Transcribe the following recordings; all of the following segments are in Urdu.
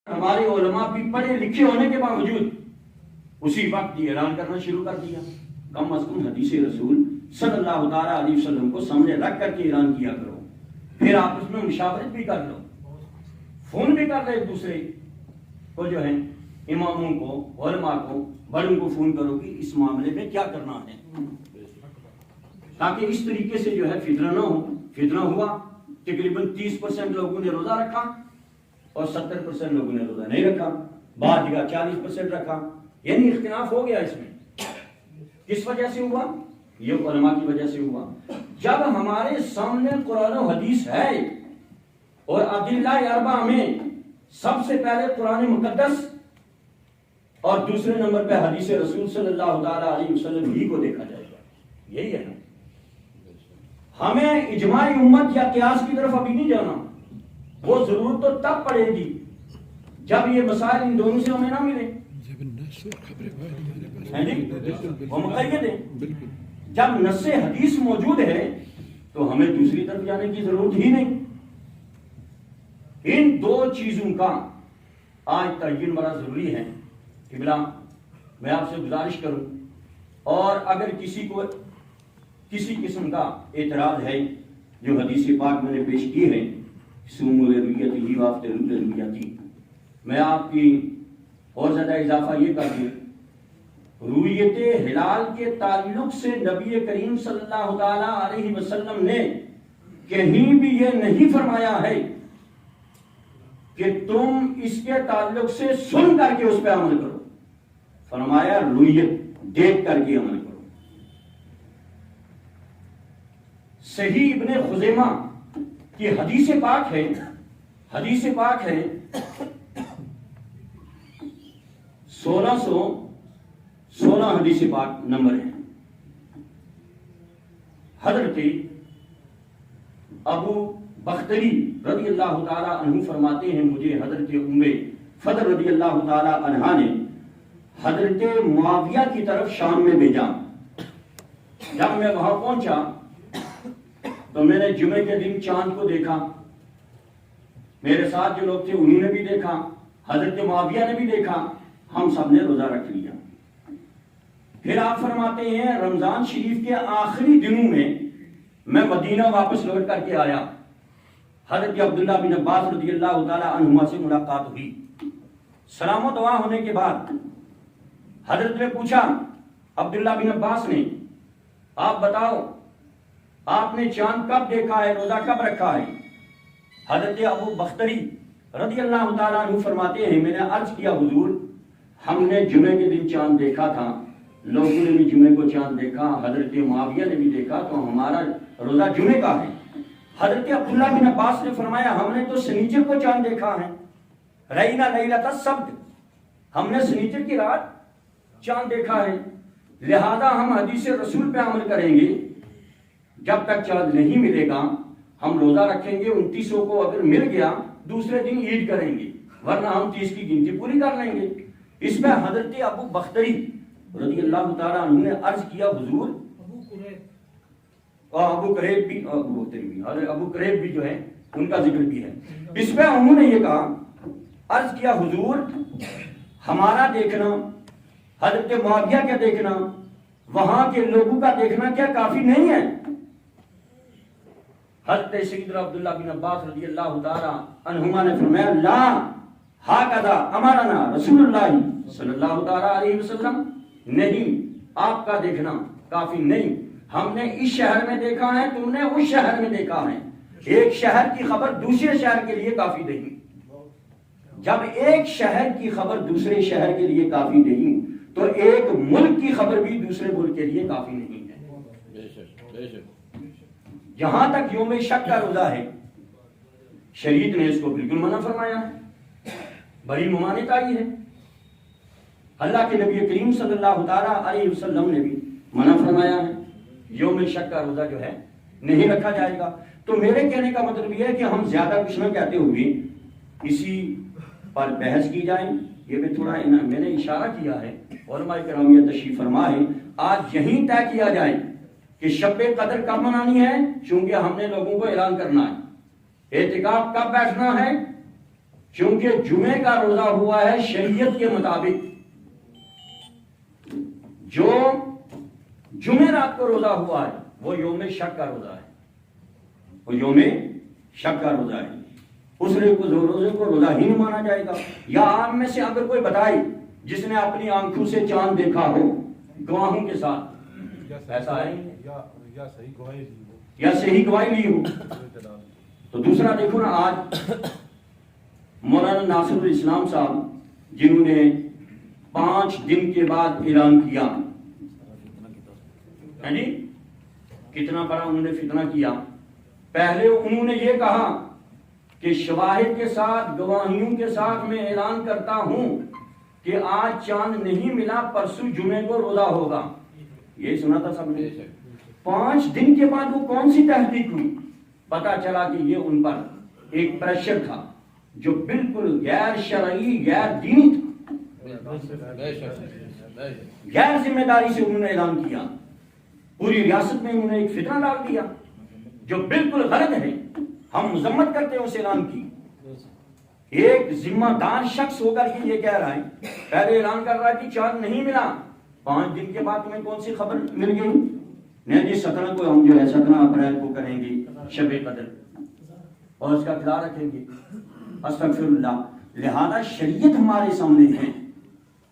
ہمارے علماء بھی پڑھے لکھے ہونے کے باوجود اسی وقت یہ اعلان کرنا شروع کر دیا. کم از کم حدیث رسول صلی اللہ تعالیٰ علیہ وسلم کو سامنے رکھ کر کے اعلان کیا کرو. پھر آپس میں مشاورت بھی کر لو, فون بھی کر لو ایک دوسرے کو, جو ہے اماموں کو, علماء کو, بڑوں کو فون کرو کہ اس معاملے میں کیا کرنا ہے, تاکہ اس طریقے سے جو ہے فتنہ نہ ہو. فتنہ ہوا, تقریباً 30% لوگوں نے روزہ رکھا اور 70% لوگوں نے روزہ نہیں رکھا, بعض جگہ 40% رکھا, یعنی اختلاف ہو گیا. اس میں کس وجہ سے ہوا؟ یہ علماء کی وجہ سے ہوا. جب ہمارے سامنے قرآن و حدیث ہے اور ادلہ اربعہ میں سب سے پہلے قرآن مقدس اور دوسرے نمبر پہ حدیث رسول صلی اللہ تعالیٰ علیہ وسلم ہی کو دیکھا جائے گا, یہی ہے نا. ہمیں اجماعی امت یا قیاس کی طرف ابھی نہیں جانا, وہ ضرورت تو تب پڑے گی جب یہ مسائل ان دونوں سے ہمیں نہ ملے. وہ مقید ہے. جب نص حدیث موجود ہے تو ہمیں دوسری طرف جانے کی ضرورت ہی نہیں. ان دو چیزوں کا آج تعین بڑا ضروری ہے. قبلہ, میں آپ سے گزارش کروں, اور اگر کسی کو کسی قسم کا اعتراض ہے جو حدیث پاک میں نے پیش کی ہے, سوموا لرؤیتہ وافطروا لرؤیتہ, میں آپ کی اور زیادہ اضافہ یہ کر دوں, رؤیت ہلال کے تعلق سے نبی کریم صلی اللہ تعالیٰ علیہ وسلم نے کہیں بھی یہ نہیں فرمایا ہے کہ تم اس کے تعلق سے سن کر کے اس پہ عمل کرو. فرمایا رؤیت دیکھ کر کے عمل کرو. صحیح ابن خزیمہ کی حدیث پاک ہے, حدیث پاک ہے 1616 حدیث پاک نمبر ہے. حضرت ابو بختری رضی اللہ تعالی عنہ فرماتے ہیں, مجھے حضرت ام فضل رضی اللہ تعالی عنہا نے حضرت معاویہ کی طرف شام میں بھیجا. جب میں وہاں پہنچا تو میں نے جمعے کے دن چاند کو دیکھا. میرے ساتھ جو لوگ تھے انہوں نے بھی دیکھا, حضرت معاویہ نے بھی دیکھا, ہم سب نے روزہ رکھ لیا. پھر آپ فرماتے ہیں رمضان شریف کے آخری دنوں میں مدینہ واپس لوٹ کر کے آیا. حضرت عبداللہ بن عباس رضی اللہ تعالی عنہما سے ملاقات ہوئی. سلام و دعا ہونے کے بعد حضرت نے پوچھا عبداللہ بن عباس نے, آپ بتاؤ آپ نے چاند کب دیکھا ہے, روزہ کب رکھا ہے؟ حضرت ابو بختری رضی اللہ تعالیٰ عنہ فرماتے ہیں میں نے عرض کیا حضور ہم نے جمعے کے دن چاند دیکھا تھا, لوگوں نے بھی جمعے کو چاند دیکھا, حضرت معاویہ نے بھی دیکھا, تو ہمارا روزہ جمعے کا ہے. حضرت عبداللہ بن عباس نے فرمایا ہم نے تو سنیچر کو چاند دیکھا ہے, رأینا لیلۃ السبت, ہم نے سنیچر کی رات چاند دیکھا ہے, لہذا ہم حدیث رسول پہ عمل کریں گے. جب تک چاند نہیں ملے گا ہم روزہ رکھیں گے. 29 کو اگر مل گیا دوسرے دن عید کریں گے, ورنہ ہم 30 کی گنتی پوری کر لیں گے. اس میں حضرت ابو بختری رضی اللہ تعالیٰ عنہ نے عرض کیا حضور, ابو قریب بھی, ابو قریب بھی جو ہے ان کا ذکر بھی ہے. اس میں انہوں نے یہ کہا, عرض کیا حضور ہمارا دیکھنا, حضرت معاویہ کا دیکھنا, وہاں کے لوگوں کا دیکھنا کیا کافی نہیں ہے؟ حضرت سیدنا عبداللہ بن عباس رضی اللہ تعالی عنہما نے فرمایا لا ہاکذا امرنا رسول اللہ صلی اللہ تعالی علیہ وسلم, نہیں آپ کا دیکھنا کافی نہیں, ہم نے اس شہر میں دیکھا ہے, تم نے اس شہر میں دیکھا ہے. ایک شہر کی خبر دوسرے شہر کے لیے کافی نہیں. جب ایک شہر کی خبر دوسرے شہر کے لیے کافی نہیں تو ایک ملک کی خبر بھی دوسرے ملک کے لیے کافی نہیں ہے. جہاں تک یوم شک کا روزہ ہے, شریعت نے اس کو بالکل منع فرمایا ہے, بڑی ممانعت آئی ہے. اللہ کے نبی کریم صلی اللہ تعالیٰ علیہ وسلم نے بھی منع فرمایا ہے, یوم شک کا روزہ جو ہے نہیں رکھا جائے گا. تو میرے کہنے کا مطلب یہ ہے کہ ہم زیادہ کچھ نہ کہتے ہوئے اسی پر بحث کی جائیں. یہ بھی تھوڑا میں نے اشارہ کیا ہے, علماء کرام یہ تشریف فرما ہے, آج یہیں طے کیا جائے کہ شب قدر کب منانی ہے, چونکہ ہم نے لوگوں کو اعلان کرنا ہے. اعتکاف کب بیٹھنا ہے, چونکہ جمعے کا روزہ ہوا ہے شریعت کے مطابق، جو جمعے رات کو روزہ ہوا ہے وہ یوم شک کا روزہ ہے، وہ یوم شک کا روزہ ہے، اس روزے کو روزہ ہی نہیں مانا جائے گا۔ یا آپ میں سے اگر کوئی بتائے جس نے اپنی آنکھوں سے چاند دیکھا ہو گواہوں کے ساتھ، ایسا ہے یا صحیح گواہی لی ہو، تو دوسرا دیکھو نا، آج مولانا ناصر الاسلام صاحب جنہوں نے 5 دن کے بعد اعلان کیا، جی کتنا بڑا انہوں نے فتنہ کیا۔ پہلے انہوں نے یہ کہا کہ شواہد کے ساتھ گواہیوں کے ساتھ میں اعلان کرتا ہوں کہ آج چاند نہیں ملا، پرسوں جمعے کو روزہ ہوگا، یہ سنا تھا سب نے۔ 5 دن کے بعد وہ کون سی تحقیق ہوئی؟ پتا چلا کہ یہ ان پر ایک پریشر تھا جو بالکل غیر شرعی، غیر دینی تھا، غیر ذمہ داری سے انہوں نے اعلان کیا، پوری ریاست میں انہوں نے ایک فتنہ ڈال دیا جو بالکل غلط ہے، ہم مذمت کرتے ہیں اس اعلان کی۔ ایک ذمہ دار شخص ہو کر کے یہ کہہ رہا ہے، پہلے اعلان کر رہا ہے کہ چاند نہیں ملا، 5 دن کے بعد تمہیں کون سی خبر مل گئی؟ نہیں جی 17 کو ہم جو ہے 17 اپریل کو کریں گے شب قدر اور اس کا خیال رکھیں گے۔ استغفر اللہ۔ لہذا شریعت ہمارے سامنے ہے،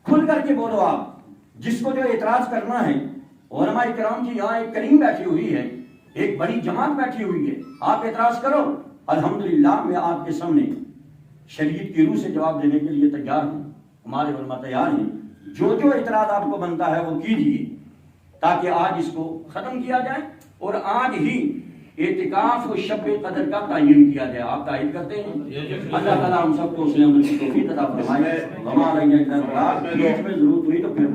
کھل کر کے بولو آپ، جس کو جو اعتراض کرنا ہے۔ علماء کرام کی یہاں ایک کریم بیٹھی ہوئی ہے، ایک بڑی جماعت بیٹھی ہوئی ہے، آپ اعتراض کرو، الحمدللہ میں آپ کے سامنے شریعت کی روح سے جواب دینے کے لیے تیار ہوں، ہمارے علماء تیار ہیں، جو اعتراض آپ کو بنتا ہے وہ کیجیے تاکہ آج اس کو ختم کیا جائے اور آج ہی اعتکاف و شب قدر کا تعین کیا جائے۔ آپ تائید کرتے ہیں؟ اللہ تعالیٰ ہم سب کو اس عمل کی توفیق عطا فرمائے۔ ہمارا بیچ میں ضرورت ہوئی تو پھر